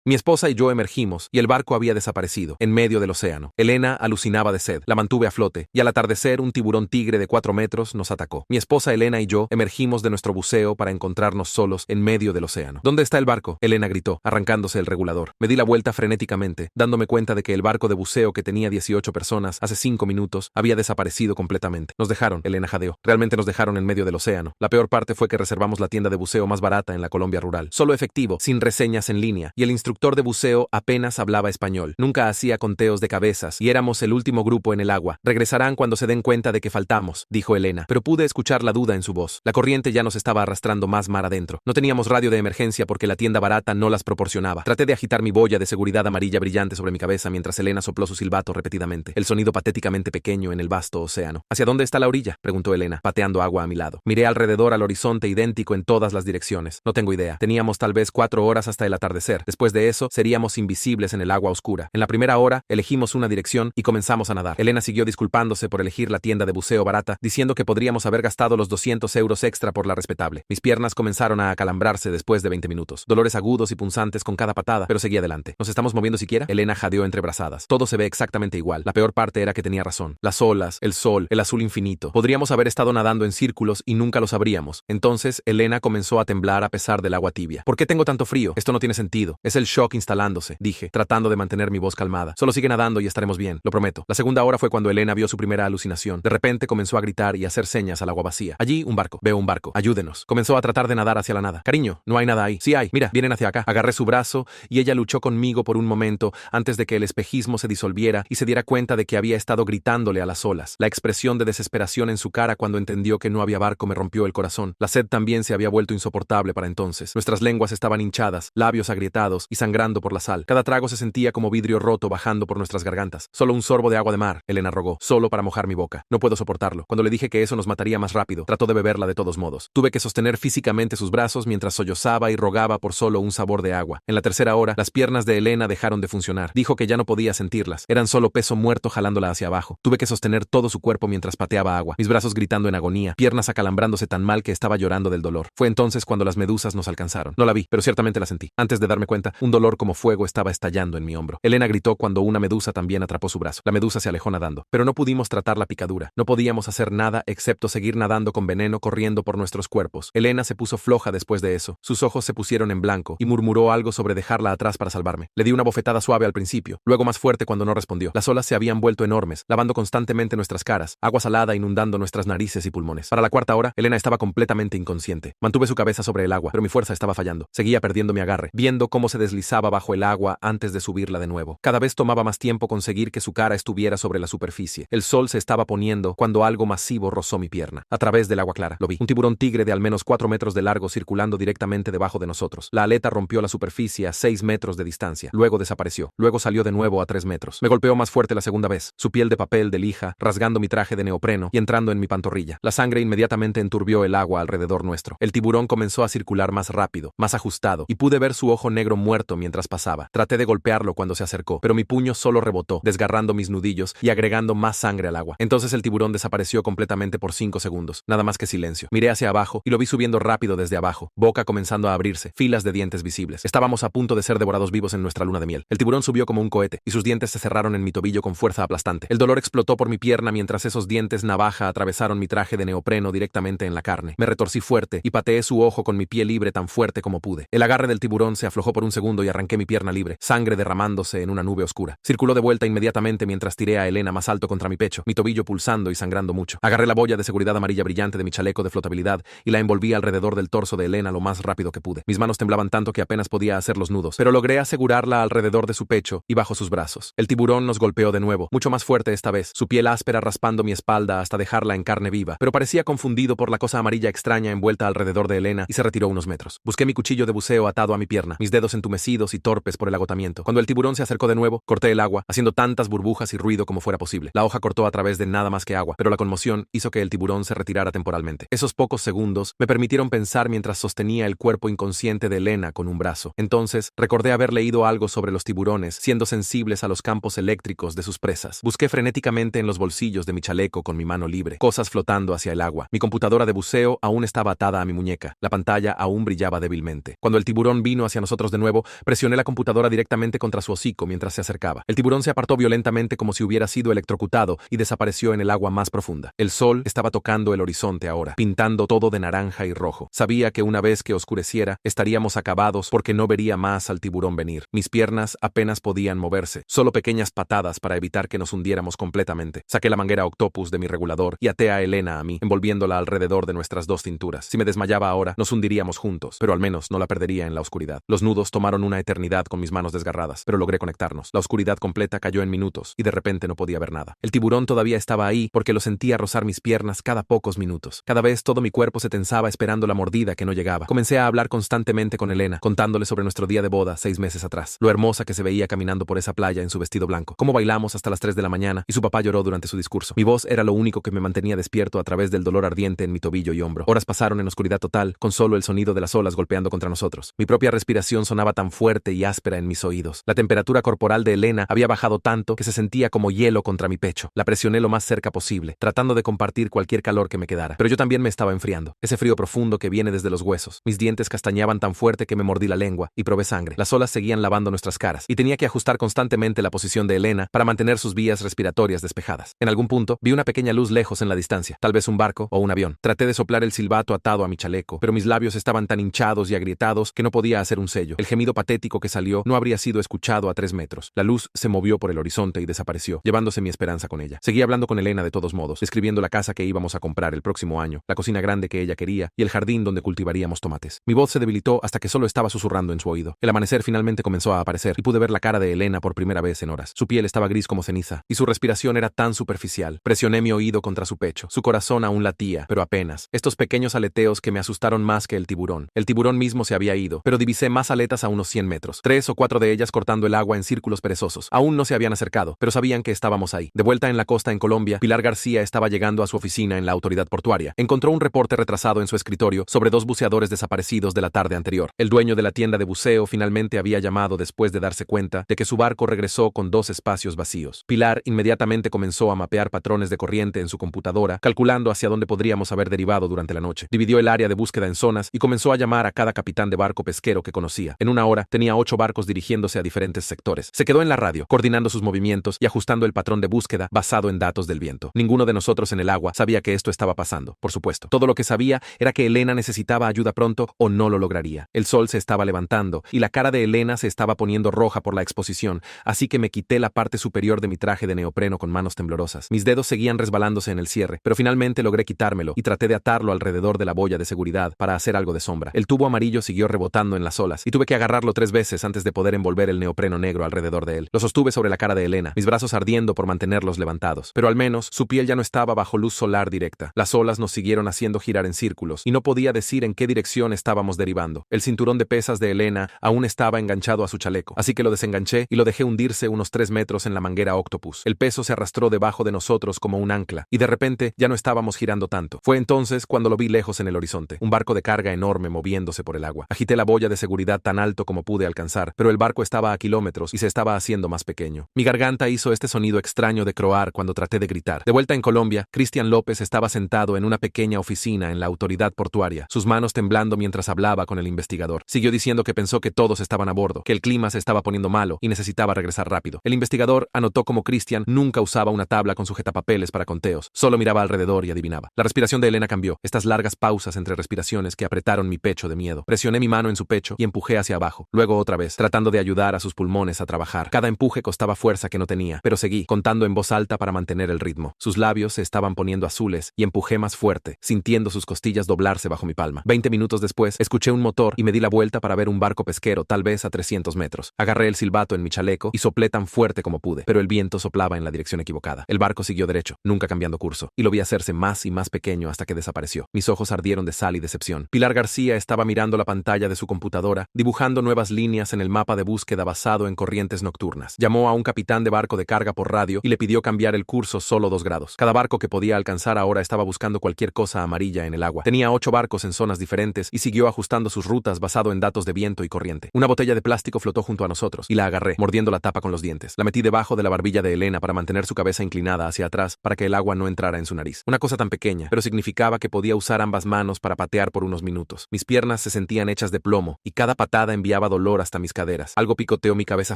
Mi esposa y yo emergimos, y el barco había desaparecido, en medio del océano. Elena alucinaba de sed, la mantuve a flote, y al atardecer un tiburón tigre de 4 metros nos atacó. Mi esposa Elena y yo emergimos de nuestro buceo para encontrarnos solos en medio del océano. ¿Dónde está el barco?, Elena gritó, arrancándose el regulador. Me di la vuelta frenéticamente, dándome cuenta de que el barco de buceo que tenía 18 personas hace 5 minutos había desaparecido completamente. Nos dejaron, Elena jadeó. Realmente nos dejaron en medio del océano. La peor parte fue que reservamos la tienda de buceo más barata en la Colombia rural. Solo efectivo, sin reseñas en línea, y el instructor de buceo apenas hablaba español. Nunca hacía conteos de cabezas, y éramos el último grupo en el agua. Regresarán cuando se den cuenta de que faltamos, dijo Elena, pero pude escuchar la duda en su voz. La corriente ya nos estaba arrastrando más mar adentro. No teníamos radio de emergencia porque la tienda barata no las proporcionaba. Traté de agitar mi boya de seguridad amarilla brillante sobre mi cabeza mientras Elena sopló su silbato repetidamente, el sonido patéticamente pequeño en el vasto océano. ¿Hacia dónde está la orilla?, preguntó Elena, pateando agua a mi lado. Miré alrededor al horizonte idéntico en todas las direcciones. No tengo idea. Teníamos tal vez 4 horas hasta el atardecer. Después de eso, seríamos invisibles en el agua oscura. En la primera hora, elegimos una dirección y comenzamos a nadar. Elena siguió disculpándose por elegir la tienda de buceo barata, diciendo que podríamos haber gastado los 200 euros extra por la respetable. Mis piernas comenzaron a acalambrarse después de 20 minutos. Dolores agudos y punzantes con cada patada, pero seguí adelante. ¿Nos estamos moviendo siquiera?, Elena jadeó entre brazadas. Todo se ve exactamente igual. La peor parte era que tenía razón. Las olas, el sol, el azul infinito. Podríamos haber estado nadando en círculos y nunca lo sabríamos. Entonces, Elena comenzó a temblar a pesar del agua tibia. ¿Por qué tengo tanto frío? Esto no tiene sentido. Es el shock instalándose, dije, tratando de mantener mi voz calmada. Solo sigue nadando y estaremos bien, lo prometo. La segunda hora fue cuando Elena vio su primera alucinación. De repente comenzó a gritar y a hacer señas al agua vacía. Allí, un barco. Veo un barco. Ayúdenos. Comenzó a tratar de nadar hacia la nada. Cariño, no hay nada ahí. Sí hay. Mira, vienen hacia acá. Agarré su brazo y ella luchó conmigo por un momento antes de que el espejismo se disolviera y se diera cuenta de que había estado gritándole a las olas. La expresión de desesperación en su cara cuando entendió que no había barco me rompió el corazón. La sed también se había vuelto insoportable para entonces. Nuestras lenguas estaban hinchadas, labios agrietados y sangrando por la sal. Cada trago se sentía como vidrio roto bajando por nuestras gargantas. Solo un sorbo de agua de mar, Elena rogó, solo para mojar mi boca. No puedo soportarlo. Cuando le dije que eso nos mataría más rápido, trató de beberla de todos modos. Tuve que sostener físicamente sus brazos mientras sollozaba y rogaba por solo un sabor de agua. En la tercera hora, las piernas de Elena dejaron de funcionar. Dijo que ya no podía sentirlas. Eran solo peso muerto jalándola hacia abajo. Tuve que sostener todo su cuerpo mientras pateaba agua, mis brazos gritando en agonía, piernas acalambrándose tan mal que estaba llorando del dolor. Fue entonces cuando las medusas nos alcanzaron. No la vi, pero ciertamente la sentí. Antes de darme cuenta, un dolor como fuego estaba estallando en mi hombro. Elena gritó cuando una medusa también atrapó su brazo. La medusa se alejó nadando, pero no pudimos tratar la picadura. No podíamos hacer nada excepto seguir nadando con veneno corriendo por nuestros cuerpos. Elena se puso floja después de eso. Sus ojos se pusieron en blanco y murmuró algo sobre dejarla atrás para salvarme. Le di una bofetada suave al principio, luego más fuerte cuando no respondió. Las olas se habían vuelto enormes, lavando constantemente nuestras caras, agua salada inundando nuestras narices y pulmones. Para la cuarta hora, Elena estaba completamente inconsciente. Mantuve su cabeza sobre el agua, pero mi fuerza estaba fallando. Seguía perdiendo mi agarre, viendo cómo se deslizaba bajo el agua antes de subirla de nuevo. Cada vez tomaba más tiempo conseguir que su cara estuviera sobre la superficie. El sol se estaba poniendo cuando algo masivo rozó mi pierna. A través del agua clara, lo vi. Un tiburón tigre de al menos 4 metros de largo circulando directamente debajo de nosotros. La aleta rompió la superficie a 6 metros de distancia. Luego desapareció. Luego salió de nuevo a 3 metros. Me golpeó más fuerte la segunda vez. Su piel de papel de lija, rasgando mi traje de neopreno y entrando en mi pantorrilla. La sangre inmediatamente enturbió el agua alrededor nuestro. El tiburón comenzó a circular más rápido, más ajustado, y pude ver su ojo negro muerto mientras pasaba. Traté de golpearlo cuando se acercó, pero mi puño solo rebotó, desgarrando mis nudillos y agregando más sangre al agua. Entonces el tiburón desapareció completamente por 5 segundos. Nada más que silencio. Miré hacia abajo y lo vi subiendo rápido desde abajo, boca comenzando a abrirse, filas de dientes visibles. Estábamos a punto de ser devorados vivos en nuestra luna de miel. El tiburón subió como un cohete y sus dientes se cerraron en mi tobillo con fuerza aplastante. El dolor explotó por mi pierna mientras esos dientes navaja atravesaron mi traje de neopreno directamente en la carne. Me retorcí fuerte y pateé su ojo con mi pie libre tan fuerte como pude. El agarre del tiburón se aflojó por un segundo y arranqué mi pierna libre, sangre derramándose en una nube oscura. Circuló de vuelta inmediatamente mientras tiré a Elena más alto contra mi pecho, mi tobillo pulsando y sangrando mucho. Agarré la boya de seguridad amarilla brillante de mi chaleco de flotabilidad y la envolví alrededor del torso de Elena lo más rápido que pude. Mis manos temblaban tanto que apenas podía hacer los nudos, pero logré asegurarla alrededor de su pecho y bajo sus brazos. El tiburón nos golpeó de nuevo, mucho más fuerte esta vez, su piel áspera raspando mi espalda hasta dejarla en carne viva, pero parecía confundido por la cosa amarilla extraña envuelta alrededor de Elena y se retiró unos metros. Busqué mi cuchillo de buceo atado a mi pierna, mis dedos entumecidos y torpes por el agotamiento. Cuando el tiburón se acercó de nuevo, corté el agua, haciendo tantas burbujas y ruido como fuera posible. La hoja cortó a través de nada más que agua, pero la conmoción hizo que el tiburón se retirara temporalmente. Esos pocos segundos me permitieron pensar mientras sostenía el cuerpo inconsciente de Elena con un brazo. Entonces, recordé haber leído algo sobre los tiburones siendo sensibles a los campos eléctricos de sus presas. Busqué frenéticamente en los bolsillos de mi chaleco con mi mano libre, cosas flotando hacia el agua. Mi computadora de buceo aún estaba atada a mi muñeca. La pantalla aún brillaba débilmente. Cuando el tiburón vino hacia nosotros de nuevo, Presioné la computadora directamente contra su hocico mientras se acercaba. El tiburón se apartó violentamente como si hubiera sido electrocutado y desapareció en el agua más profunda. El sol estaba tocando el horizonte ahora, pintando todo de naranja y rojo. Sabía que una vez que oscureciera, estaríamos acabados porque no vería más al tiburón venir. Mis piernas apenas podían moverse, solo pequeñas patadas para evitar que nos hundiéramos completamente. Saqué la manguera Octopus de mi regulador y até a Elena a mí, envolviéndola alrededor de nuestras dos cinturas. Si me desmayaba ahora, nos hundiríamos juntos, pero al menos no la perdería en la oscuridad. Los nudos tomaron una eternidad con mis manos desgarradas, pero logré conectarnos. La oscuridad completa cayó en minutos y de repente no podía ver nada. El tiburón todavía estaba ahí porque lo sentía rozar mis piernas cada pocos minutos. Cada vez todo mi cuerpo se tensaba esperando la mordida que no llegaba. Comencé a hablar constantemente con Elena, contándole sobre nuestro día de boda 6 meses atrás, lo hermosa que se veía caminando por esa playa en su vestido blanco, cómo bailamos hasta las 3 de la mañana y su papá lloró durante su discurso. Mi voz era lo único que me mantenía despierto a través del dolor ardiente en mi tobillo y hombro. Horas pasaron en oscuridad total, con solo el sonido de las olas golpeando contra nosotros. Mi propia respiración sonaba tan fuerte y áspera en mis oídos. La temperatura corporal de Elena había bajado tanto que se sentía como hielo contra mi pecho. La presioné lo más cerca posible, tratando de compartir cualquier calor que me quedara. Pero yo también me estaba enfriando. Ese frío profundo que viene desde los huesos. Mis dientes castañaban tan fuerte que me mordí la lengua y probé sangre. Las olas seguían lavando nuestras caras y tenía que ajustar constantemente la posición de Elena para mantener sus vías respiratorias despejadas. En algún punto vi una pequeña luz lejos en la distancia, tal vez un barco o un avión. Traté de soplar el silbato atado a mi chaleco, pero mis labios estaban tan hinchados y agrietados que no podía hacer un sello. El gemido patético que salió no habría sido escuchado a 3 metros. La luz se movió por el horizonte y desapareció, llevándose mi esperanza con ella. Seguí hablando con Elena de todos modos, describiendo la casa que íbamos a comprar el próximo año, la cocina grande que ella quería y el jardín donde cultivaríamos tomates. Mi voz se debilitó hasta que solo estaba susurrando en su oído. El amanecer finalmente comenzó a aparecer y pude ver la cara de Elena por primera vez en horas. Su piel estaba gris como ceniza y su respiración era tan superficial. Presioné mi oído contra su pecho. Su corazón aún latía, pero apenas. Estos pequeños aleteos que me asustaron más que el tiburón. El tiburón mismo se había ido, pero divisé más aletas a unos 100 metros. 3 o 4 de ellas cortando el agua en círculos perezosos. Aún no se habían acercado, pero sabían que estábamos ahí. De vuelta en la costa en Colombia, Pilar García estaba llegando a su oficina en la autoridad portuaria. Encontró un reporte retrasado en su escritorio sobre 2 buceadores desaparecidos de la tarde anterior. El dueño de la tienda de buceo finalmente había llamado después de darse cuenta de que su barco regresó con 2 espacios vacíos. Pilar inmediatamente comenzó a mapear patrones de corriente en su computadora, calculando hacia dónde podríamos haber derivado durante la noche. Dividió el área de búsqueda en zonas y comenzó a llamar a cada capitán de barco pesquero que conocía. En una hora tenía 8 barcos dirigiéndose a diferentes sectores. Se quedó en la radio, coordinando sus movimientos y ajustando el patrón de búsqueda basado en datos del viento. Ninguno de nosotros en el agua sabía que esto estaba pasando, por supuesto. Todo lo que sabía era que Elena necesitaba ayuda pronto o no lo lograría. El sol se estaba levantando y la cara de Elena se estaba poniendo roja por la exposición, así que me quité la parte superior de mi traje de neopreno con manos temblorosas. Mis dedos seguían resbalándose en el cierre, pero finalmente logré quitármelo y traté de atarlo alrededor de la boya de seguridad para hacer algo de sombra. El tubo amarillo siguió rebotando en las olas y tuve que agarrarlo 3 veces antes de poder envolver el neopreno negro alrededor de él. Lo sostuve sobre la cara de Elena, mis brazos ardiendo por mantenerlos levantados, pero al menos su piel ya no estaba bajo luz solar directa. Las olas nos siguieron haciendo girar en círculos y no podía decir en qué dirección estábamos derivando. El cinturón de pesas de Elena aún estaba enganchado a su chaleco, así que lo desenganché y lo dejé hundirse unos 3 metros en la manguera Octopus. El peso se arrastró debajo de nosotros como un ancla y de repente ya no estábamos girando tanto. Fue entonces cuando lo vi lejos en el horizonte, un barco de carga enorme moviéndose por el agua. Agité la boya de seguridad tan alto como pude alcanzar, pero el barco estaba a kilómetros y se estaba haciendo más pequeño. Mi garganta hizo este sonido extraño de croar cuando traté de gritar. De vuelta en Colombia, Cristian López estaba sentado en una pequeña oficina en la autoridad portuaria, sus manos temblando mientras hablaba con el investigador. Siguió diciendo que pensó que todos estaban a bordo, que el clima se estaba poniendo malo y necesitaba regresar rápido. El investigador anotó como Cristian nunca usaba una tabla con sujetapapeles para conteos, solo miraba alrededor y adivinaba. La respiración de Elena cambió, estas largas pausas entre respiraciones que apretaron mi pecho de miedo. Presioné mi mano en su pecho y empujé hacia abajo, luego otra vez, tratando de ayudar a sus pulmones a trabajar. Cada empuje costaba fuerza que no tenía, pero seguí, contando en voz alta para mantener el ritmo. Sus labios se estaban poniendo azules y empujé más fuerte, sintiendo sus costillas doblarse bajo mi palma. 20 minutos después, escuché un motor y me di la vuelta para ver un barco pesquero, tal vez a 300 metros. Agarré el silbato en mi chaleco y soplé tan fuerte como pude, pero el viento soplaba en la dirección equivocada. El barco siguió derecho, nunca cambiando curso, y lo vi hacerse más y más pequeño hasta que desapareció. Mis ojos ardieron de sal y decepción. Pilar García estaba mirando la pantalla de su computadora, dibujando nuevas líneas en el mapa de búsqueda basado en corrientes nocturnas. Llamó a un capitán de barco de carga por radio y le pidió cambiar el curso solo 2 grados. Cada barco que podía alcanzar ahora estaba buscando cualquier cosa amarilla en el agua. Tenía 8 barcos en zonas diferentes y siguió ajustando sus rutas basado en datos de viento y corriente. Una botella de plástico flotó junto a nosotros y la agarré, mordiendo la tapa con los dientes. La metí debajo de la barbilla de Elena para mantener su cabeza inclinada hacia atrás para que el agua no entrara en su nariz. Una cosa tan pequeña, pero significaba que podía usar ambas manos para patear por unos minutos. Mis piernas se sentían hechas de plomo y cada patada enviaba irradiaba dolor hasta mis caderas. Algo picoteó mi cabeza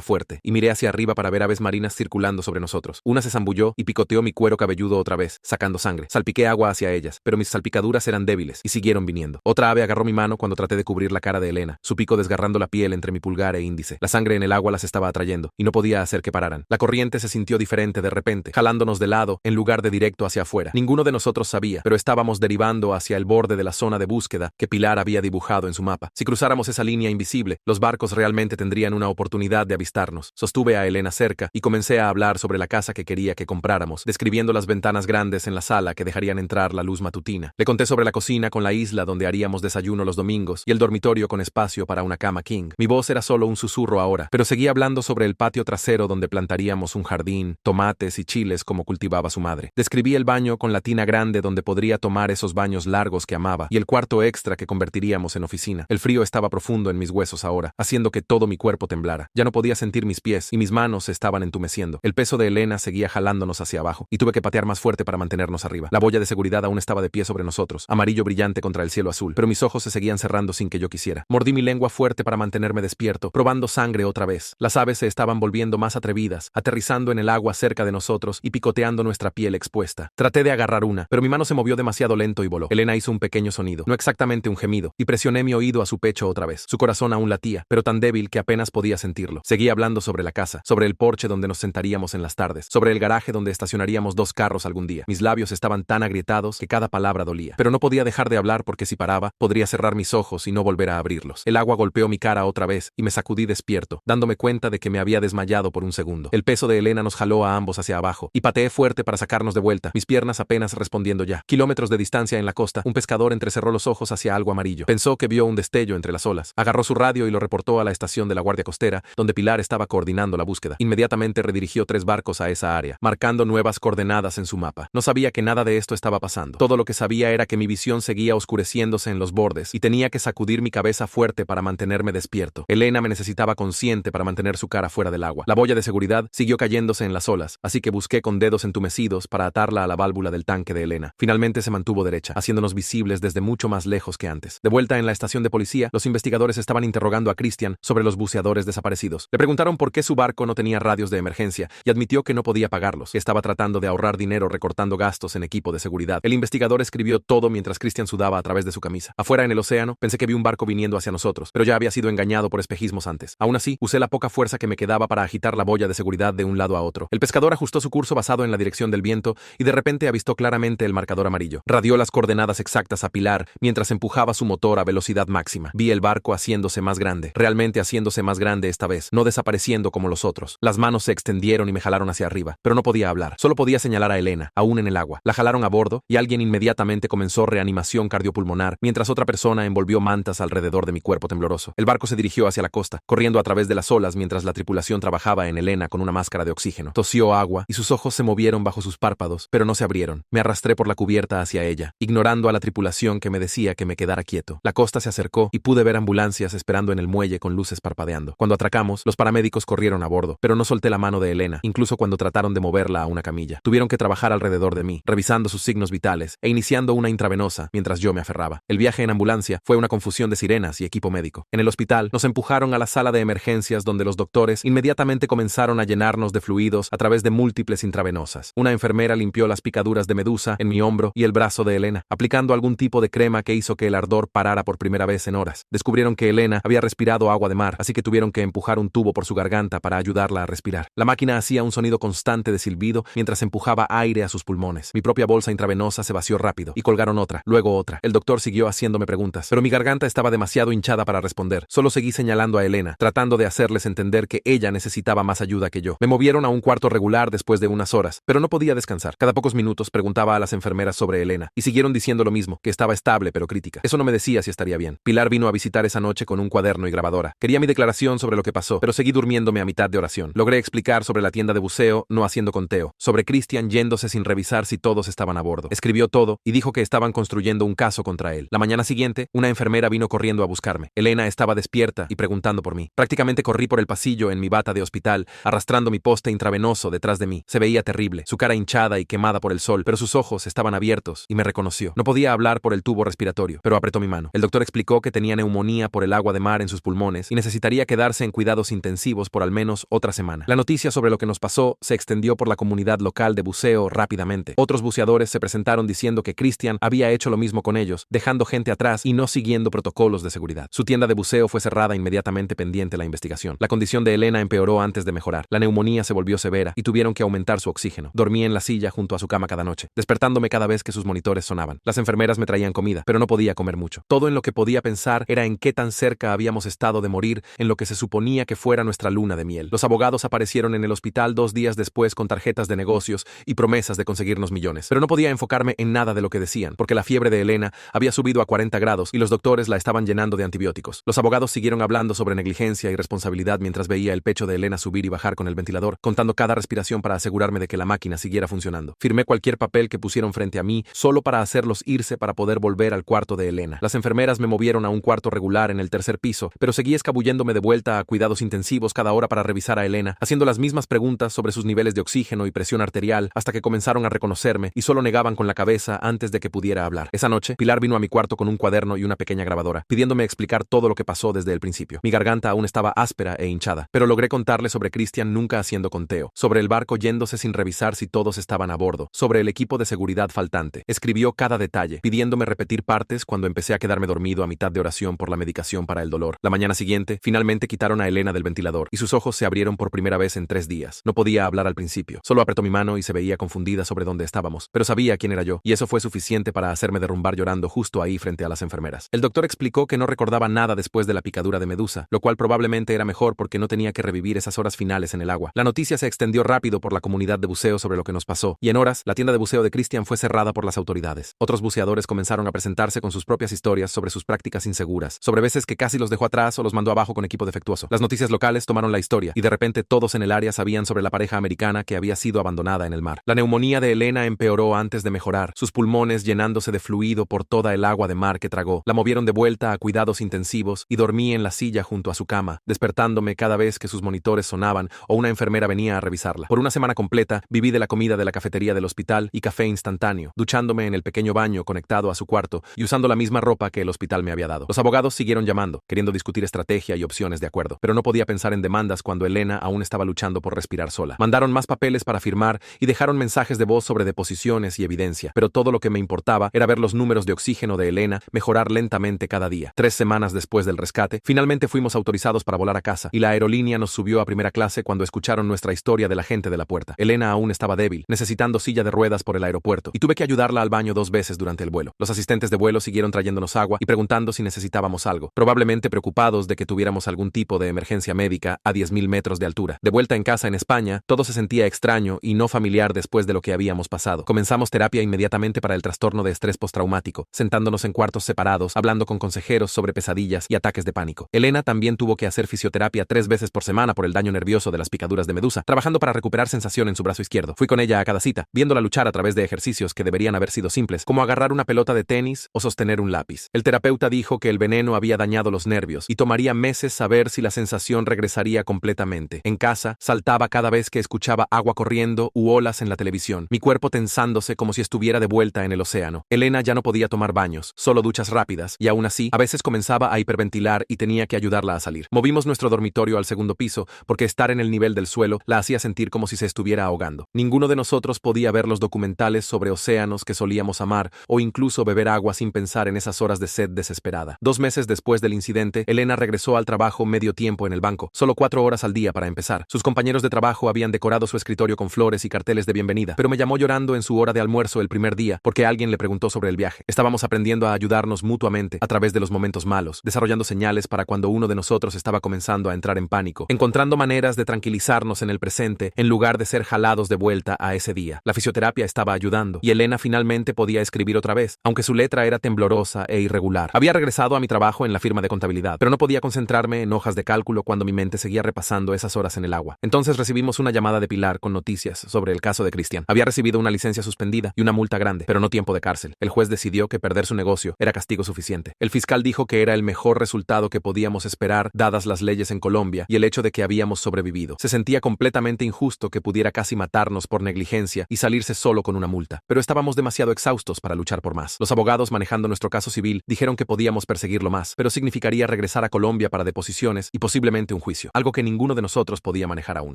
fuerte, y miré hacia arriba para ver aves marinas circulando sobre nosotros. Una se zambulló y picoteó mi cuero cabelludo otra vez, sacando sangre. Salpiqué agua hacia ellas, pero mis salpicaduras eran débiles, y siguieron viniendo. Otra ave agarró mi mano cuando traté de cubrir la cara de Elena, su pico desgarrando la piel entre mi pulgar e índice. La sangre en el agua las estaba atrayendo, y no podía hacer que pararan. La corriente se sintió diferente de repente, jalándonos de lado, en lugar de directo hacia afuera. Ninguno de nosotros sabía, pero estábamos derivando hacia el borde de la zona de búsqueda que Pilar había dibujado en su mapa. Si cruzáramos esa línea invisible, los barcos realmente tendrían una oportunidad de avistarnos. Sostuve a Elena cerca y comencé a hablar sobre la casa que quería que compráramos, describiendo las ventanas grandes en la sala que dejarían entrar la luz matutina. Le conté sobre la cocina con la isla donde haríamos desayuno los domingos y el dormitorio con espacio para una cama king. Mi voz era solo un susurro ahora, pero seguía hablando sobre el patio trasero donde plantaríamos un jardín, tomates y chiles como cultivaba su madre. Describí el baño con la tina grande donde podría tomar esos baños largos que amaba y el cuarto extra que convertiríamos en oficina. El frío estaba profundo en mis huesos ahora, haciendo que todo mi cuerpo temblara. Ya no podía sentir mis pies y mis manos se estaban entumeciendo. El peso de Elena seguía jalándonos hacia abajo y tuve que patear más fuerte para mantenernos arriba. La boya de seguridad aún estaba de pie sobre nosotros, amarillo brillante contra el cielo azul, pero mis ojos se seguían cerrando sin que yo quisiera. Mordí mi lengua fuerte para mantenerme despierto, probando sangre otra vez. Las aves se estaban volviendo más atrevidas, aterrizando en el agua cerca de nosotros y picoteando nuestra piel expuesta. Traté de agarrar una, pero mi mano se movió demasiado lento y voló. Elena hizo un pequeño sonido, no exactamente un gemido, y presioné mi oído a su pecho otra vez. Su corazón aún latía, pero tan débil que apenas podía sentirlo. Seguí hablando sobre la casa, sobre el porche donde nos sentaríamos en las tardes, sobre el garaje donde estacionaríamos 2 carros algún día. Mis labios estaban tan agrietados que cada palabra dolía, pero no podía dejar de hablar porque si paraba, podría cerrar mis ojos y no volver a abrirlos. El agua golpeó mi cara otra vez y me sacudí despierto, dándome cuenta de que me había desmayado por un segundo. El peso de Elena nos jaló a ambos hacia abajo y pateé fuerte para sacarnos de vuelta, mis piernas apenas respondiendo ya. Kilómetros de distancia en la costa, un pescador entrecerró los ojos hacia algo amarillo. Pensó que vio un destello entre las olas. Agarró su radio y lo reportó a la estación de la Guardia Costera, donde Pilar estaba coordinando la búsqueda. Inmediatamente redirigió 3 barcos a esa área, marcando nuevas coordenadas en su mapa. No sabía que nada de esto estaba pasando. Todo lo que sabía era que mi visión seguía oscureciéndose en los bordes y tenía que sacudir mi cabeza fuerte para mantenerme despierto. Elena me necesitaba consciente para mantener su cara fuera del agua. La boya de seguridad siguió cayéndose en las olas, así que busqué con dedos entumecidos para atarla a la válvula del tanque de Elena. Finalmente se mantuvo derecha, haciéndonos visibles desde mucho más lejos que antes. De vuelta en la estación de policía, los investigadores estaban interrogando a Christian sobre los buceadores desaparecidos. Le preguntaron por qué su barco no tenía radios de emergencia y admitió que no podía pagarlos, que estaba tratando de ahorrar dinero recortando gastos en equipo de seguridad. El investigador escribió todo mientras Christian sudaba a través de su camisa. Afuera en el océano, pensé que vi un barco viniendo hacia nosotros, pero ya había sido engañado por espejismos antes. Aún así, usé la poca fuerza que me quedaba para agitar la boya de seguridad de un lado a otro. El pescador ajustó su curso basado en la dirección del viento y de repente avistó claramente el marcador amarillo. Radió las coordenadas exactas a Pilar mientras empujaba su motor a velocidad máxima. Vi el barco haciéndose más grande, realmente haciéndose más grande esta vez, no desapareciendo como los otros. Las manos se extendieron y me jalaron hacia arriba, pero no podía hablar. Solo podía señalar a Elena, aún en el agua. La jalaron a bordo y alguien inmediatamente comenzó reanimación cardiopulmonar, mientras otra persona envolvió mantas alrededor de mi cuerpo tembloroso. El barco se dirigió hacia la costa, corriendo a través de las olas mientras la tripulación trabajaba en Elena con una máscara de oxígeno. Tosió agua y sus ojos se movieron bajo sus párpados, pero no se abrieron. Me arrastré por la cubierta hacia ella, ignorando a la tripulación que me decía que me quedara quieto. La costa se acercó y pude ver ambulancias esperando en el muelle con luces parpadeando. Cuando atracamos, los paramédicos corrieron a bordo, pero no solté la mano de Elena, incluso cuando trataron de moverla a una camilla. Tuvieron que trabajar alrededor de mí, revisando sus signos vitales e iniciando una intravenosa mientras yo me aferraba. El viaje en ambulancia fue una confusión de sirenas y equipo médico. En el hospital, nos empujaron a la sala de emergencias donde los doctores inmediatamente comenzaron a llenarnos de fluidos a través de múltiples intravenosas. Una enfermera limpió las picaduras de medusa en mi hombro y el brazo de Elena, aplicando algún tipo de crema que hizo que el ardor parara por primera vez en horas. Descubrieron que Elena había respirado agua de mar, así que tuvieron que empujar un tubo por su garganta para ayudarla a respirar. La máquina hacía un sonido constante de silbido mientras empujaba aire a sus pulmones. Mi propia bolsa intravenosa se vació rápido y colgaron otra, luego otra. El doctor siguió haciéndome preguntas, pero mi garganta estaba demasiado hinchada para responder. Solo seguí señalando a Elena, tratando de hacerles entender que ella necesitaba más ayuda que yo. Me movieron a un cuarto regular después de unas horas, pero no podía descansar. Cada pocos minutos preguntaba a las enfermeras sobre Elena y siguieron diciendo lo mismo, que estaba estable pero crítica. Eso no me decía si estaría bien. Pilar vino a visitar esa noche con un cuaderno y grabadora. Quería mi declaración sobre lo que pasó, pero seguí durmiéndome a mitad de oración. Logré explicar sobre la tienda de buceo, no haciendo conteo, sobre Christian yéndose sin revisar si todos estaban a bordo. Escribió todo y dijo que estaban construyendo un caso contra él. La mañana siguiente, una enfermera vino corriendo a buscarme. Elena estaba despierta y preguntando por mí. Prácticamente corrí por el pasillo en mi bata de hospital, arrastrando mi poste intravenoso detrás de mí. Se veía terrible, su cara hinchada y quemada por el sol, pero sus ojos estaban abiertos y me reconoció. No podía hablar por el tubo respiratorio, pero apretó mi mano. El doctor explicó que tenía neumonía por el agua de mar en sus sus pulmones y necesitaría quedarse en cuidados intensivos por al menos otra semana. La noticia sobre lo que nos pasó se extendió por la comunidad local de buceo rápidamente. Otros buceadores se presentaron diciendo que Christian había hecho lo mismo con ellos, dejando gente atrás y no siguiendo protocolos de seguridad. Su tienda de buceo fue cerrada inmediatamente pendiente la investigación. La condición de Elena empeoró antes de mejorar. La neumonía se volvió severa y tuvieron que aumentar su oxígeno. Dormía en la silla junto a su cama cada noche, despertándome cada vez que sus monitores sonaban. Las enfermeras me traían comida, pero no podía comer mucho. Todo en lo que podía pensar era en qué tan cerca habíamos estado de morir en lo que se suponía que fuera nuestra luna de miel. Los abogados aparecieron en el hospital 2 días después con tarjetas de negocios y promesas de conseguirnos millones. Pero no podía enfocarme en nada de lo que decían, porque la fiebre de Elena había subido a 40 grados y los doctores la estaban llenando de antibióticos. Los abogados siguieron hablando sobre negligencia y responsabilidad mientras veía el pecho de Elena subir y bajar con el ventilador, contando cada respiración para asegurarme de que la máquina siguiera funcionando. Firmé cualquier papel que pusieron frente a mí solo para hacerlos irse para poder volver al cuarto de Elena. Las enfermeras me movieron a un cuarto regular en el 3er piso, pero seguí escabulléndome de vuelta a cuidados intensivos cada hora para revisar a Elena, haciendo las mismas preguntas sobre sus niveles de oxígeno y presión arterial hasta que comenzaron a reconocerme y solo negaban con la cabeza antes de que pudiera hablar. Esa noche, Pilar vino a mi cuarto con un cuaderno y una pequeña grabadora, pidiéndome explicar todo lo que pasó desde el principio. Mi garganta aún estaba áspera e hinchada, pero logré contarle sobre Christian nunca haciendo conteo, sobre el barco yéndose sin revisar si todos estaban a bordo, sobre el equipo de seguridad faltante. Escribió cada detalle, pidiéndome repetir partes cuando empecé a quedarme dormido a mitad de oración por la medicación para el dolor. La mañana siguiente, finalmente quitaron a Elena del ventilador y sus ojos se abrieron por primera vez en 3 días. No podía hablar al principio, solo apretó mi mano y se veía confundida sobre dónde estábamos, pero sabía quién era yo, y eso fue suficiente para hacerme derrumbar llorando justo ahí frente a las enfermeras. El doctor explicó que no recordaba nada después de la picadura de medusa, lo cual probablemente era mejor porque no tenía que revivir esas horas finales en el agua. La noticia se extendió rápido por la comunidad de buceo sobre lo que nos pasó, y en horas, la tienda de buceo de Christian fue cerrada por las autoridades. Otros buceadores comenzaron a presentarse con sus propias historias sobre sus prácticas inseguras, sobre veces que casi los dejó atrás o los mandó abajo con equipo defectuoso. Las noticias locales tomaron la historia, y de repente todos en el área sabían sobre la pareja americana que había sido abandonada en el mar. La neumonía de Elena empeoró antes de mejorar, sus pulmones llenándose de fluido por toda el agua de mar que tragó. La movieron de vuelta a cuidados intensivos y dormí en la silla junto a su cama, despertándome cada vez que sus monitores sonaban o una enfermera venía a revisarla. Por una semana completa, viví de la comida de la cafetería del hospital y café instantáneo, duchándome en el pequeño baño conectado a su cuarto y usando la misma ropa que el hospital me había dado. Los abogados siguieron llamando, queriendo discutir estrategia y opciones de acuerdo, pero no podía pensar en demandas cuando Elena aún estaba luchando por respirar sola. Mandaron más papeles para firmar y dejaron mensajes de voz sobre deposiciones y evidencia, pero todo lo que me importaba era ver los números de oxígeno de Elena mejorar lentamente cada día. 3 semanas después del rescate, finalmente fuimos autorizados para volar a casa, y la aerolínea nos subió a primera clase cuando escucharon nuestra historia de la gente de la puerta. Elena aún estaba débil, necesitando silla de ruedas por el aeropuerto, y tuve que ayudarla al baño 2 veces durante el vuelo. Los asistentes de vuelo siguieron trayéndonos agua y preguntando si necesitábamos algo, probablemente preocupados de que tuviéramos algún tipo de emergencia médica a 10.000 metros de altura. De vuelta en casa en España, todo se sentía extraño y no familiar después de lo que habíamos pasado. Comenzamos terapia inmediatamente para el trastorno de estrés postraumático, sentándonos en cuartos separados, hablando con consejeros sobre pesadillas y ataques de pánico. Elena también tuvo que hacer fisioterapia 3 veces por semana por el daño nervioso de las picaduras de medusa, trabajando para recuperar sensación en su brazo izquierdo. Fui con ella a cada cita, viéndola luchar a través de ejercicios que deberían haber sido simples, como agarrar una pelota de tenis o sostener un lápiz. El terapeuta dijo que el veneno había dañado los nervios y tomaría meses saber si la sensación regresaría completamente. En casa, saltaba cada vez que escuchaba agua corriendo u olas en la televisión, mi cuerpo tensándose como si estuviera de vuelta en el océano. Elena ya no podía tomar baños, solo duchas rápidas, y aún así, a veces comenzaba a hiperventilar y tenía que ayudarla a salir. Movimos nuestro dormitorio al 2.º piso porque estar en el nivel del suelo la hacía sentir como si se estuviera ahogando. Ninguno de nosotros podía ver los documentales sobre océanos que solíamos amar o incluso beber agua sin pensar en esas horas de sed desesperada. 2 meses después del incidente, Elena regresó al trabajo medio tiempo en el banco, solo 4 horas al día para empezar. Sus compañeros de trabajo habían decorado su escritorio con flores y carteles de bienvenida, pero me llamó llorando en su hora de almuerzo el primer día porque alguien le preguntó sobre el viaje. Estábamos aprendiendo a ayudarnos mutuamente a través de los momentos malos, desarrollando señales para cuando uno de nosotros estaba comenzando a entrar en pánico, encontrando maneras de tranquilizarnos en el presente en lugar de ser jalados de vuelta a ese día. La fisioterapia estaba ayudando y Elena finalmente podía escribir otra vez, aunque su letra era temblorosa e irregular. Había regresado a mi trabajo en la firma de contabilidad, pero no podía concentrarme en hojas de cálculo cuando mi mente seguía repasando esas horas en el agua. Entonces recibimos una llamada de Pilar con noticias sobre el caso de Christian. Había recibido una licencia suspendida y una multa grande, pero no tiempo de cárcel. El juez decidió que perder su negocio era castigo suficiente. El fiscal dijo que era el mejor resultado que podíamos esperar dadas las leyes en Colombia y el hecho de que habíamos sobrevivido. Se sentía completamente injusto que pudiera casi matarnos por negligencia y salirse solo con una multa, pero estábamos demasiado exhaustos para luchar por más. Los abogados manejando nuestro caso civil dijeron que podíamos perseguirlo más, pero significaría regresar regresar a Colombia para deposiciones y posiblemente un juicio, algo que ninguno de nosotros podía manejar aún.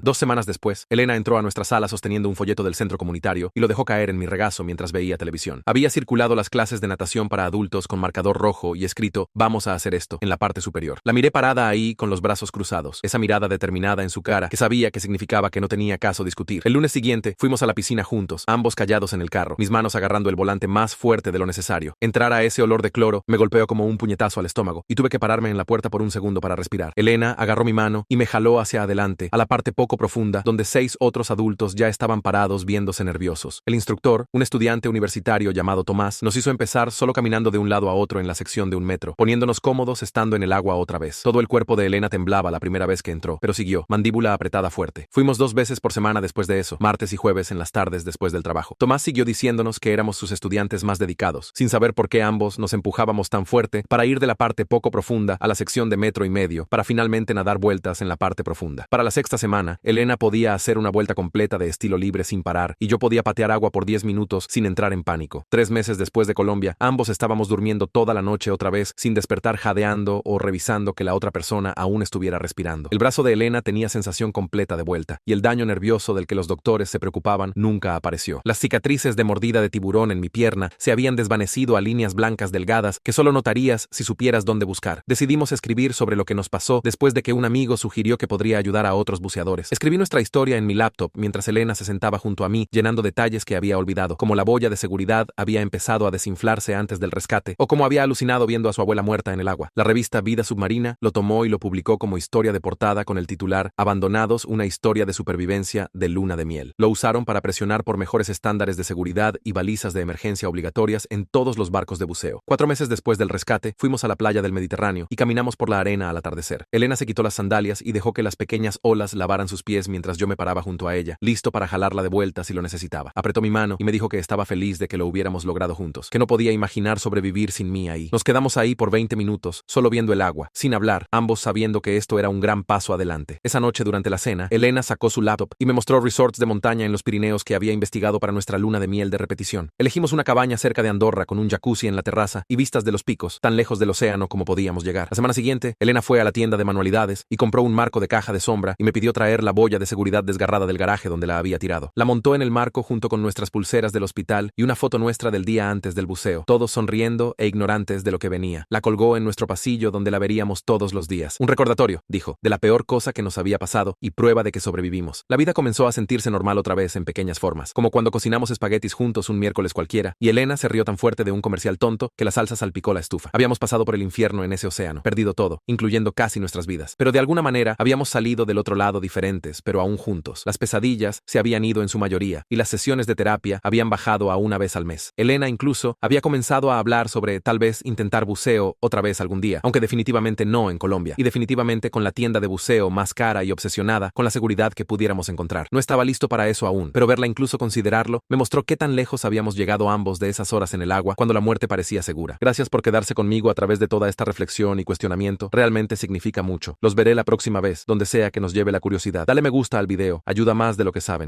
2 semanas después, Elena entró a nuestra sala sosteniendo un folleto del centro comunitario y lo dejó caer en mi regazo mientras veía televisión. Había circulado las clases de natación para adultos con marcador rojo y escrito "Vamos a hacer esto" en la parte superior. La miré parada ahí con los brazos cruzados, esa mirada determinada en su cara que sabía que significaba que no tenía caso discutir. El lunes siguiente fuimos a la piscina juntos, ambos callados en el carro, mis manos agarrando el volante más fuerte de lo necesario. Entrar a ese olor de cloro me golpeó como un puñetazo al estómago y tuve que pararme en la puerta por un segundo para respirar. Elena agarró mi mano y me jaló hacia adelante, a la parte poco profunda, donde 6 otros adultos ya estaban parados viéndose nerviosos. El instructor, un estudiante universitario llamado Tomás, nos hizo empezar solo caminando de un lado a otro en la sección de un metro, poniéndonos cómodos estando en el agua otra vez. Todo el cuerpo de Elena temblaba la primera vez que entró, pero siguió, mandíbula apretada fuerte. Fuimos 2 veces por semana después de eso, martes y jueves en las tardes después del trabajo. Tomás siguió diciéndonos que éramos sus estudiantes más dedicados, sin saber por qué ambos nos empujábamos tan fuerte para ir de la parte poco profunda a la sección de metro y medio, para finalmente nadar vueltas en la parte profunda. Para la 6ª semana, Elena podía hacer una vuelta completa de estilo libre sin parar, y yo podía patear agua por 10 minutos sin entrar en pánico. 3 meses después de Colombia, ambos estábamos durmiendo toda la noche otra vez, sin despertar jadeando o revisando que la otra persona aún estuviera respirando. El brazo de Elena tenía sensación completa de vuelta, y el daño nervioso del que los doctores se preocupaban nunca apareció. Las cicatrices de mordida de tiburón en mi pierna se habían desvanecido a líneas blancas delgadas que solo notarías si supieras dónde buscar. Decidimos escribir sobre lo que nos pasó después de que un amigo sugirió que podría ayudar a otros buceadores. Escribí nuestra historia en mi laptop mientras Elena se sentaba junto a mí, llenando detalles que había olvidado, como la boya de seguridad había empezado a desinflarse antes del rescate, o como había alucinado viendo a su abuela muerta en el agua. La revista Vida Submarina lo tomó y lo publicó como historia de portada con el titular "Abandonados, una historia de supervivencia de luna de miel". Lo usaron para presionar por mejores estándares de seguridad y balizas de emergencia obligatorias en todos los barcos de buceo. 4 meses después del rescate, fuimos a la playa del Mediterráneo y caminamos por la arena al atardecer. Elena se quitó las sandalias y dejó que las pequeñas olas lavaran sus pies mientras yo me paraba junto a ella, listo para jalarla de vuelta si lo necesitaba. Apretó mi mano y me dijo que estaba feliz de que lo hubiéramos logrado juntos, que no podía imaginar sobrevivir sin mí ahí. Nos quedamos ahí por 20 minutos, solo viendo el agua, sin hablar, ambos sabiendo que esto era un gran paso adelante. Esa noche durante la cena, Elena sacó su laptop y me mostró resorts de montaña en los Pirineos que había investigado para nuestra luna de miel de repetición. Elegimos una cabaña cerca de Andorra con un jacuzzi en la terraza y vistas de los picos, tan lejos del océano como podíamos llegar. La semana siguiente, Elena fue a la tienda de manualidades y compró un marco de caja de sombra y me pidió traer la boya de seguridad desgarrada del garaje donde la había tirado. La montó en el marco junto con nuestras pulseras del hospital y una foto nuestra del día antes del buceo, todos sonriendo e ignorantes de lo que venía. La colgó en nuestro pasillo donde la veríamos todos los días. Un recordatorio, dijo, de la peor cosa que nos había pasado y prueba de que sobrevivimos. La vida comenzó a sentirse normal otra vez en pequeñas formas, como cuando cocinamos espaguetis juntos un miércoles cualquiera, y Elena se rió tan fuerte de un comercial tonto que la salsa salpicó la estufa. Habíamos pasado por el infierno en ese océano, perdido todo, incluyendo casi nuestras vidas. Pero de alguna manera habíamos salido del otro lado diferentes, pero aún juntos. Las pesadillas se habían ido en su mayoría, y las sesiones de terapia habían bajado a 1 vez al mes. Elena incluso había comenzado a hablar sobre tal vez intentar buceo otra vez algún día, aunque definitivamente no en Colombia, y definitivamente con la tienda de buceo más cara y obsesionada con la seguridad que pudiéramos encontrar. No estaba listo para eso aún, pero verla incluso considerarlo me mostró qué tan lejos habíamos llegado ambos de esas horas en el agua cuando la muerte parecía segura. Gracias por quedarse conmigo a través de toda esta reflexión y cuestionamiento. Realmente significa mucho. Los veré la próxima vez, donde sea que nos lleve la curiosidad. Dale me gusta al video, ayuda más de lo que saben.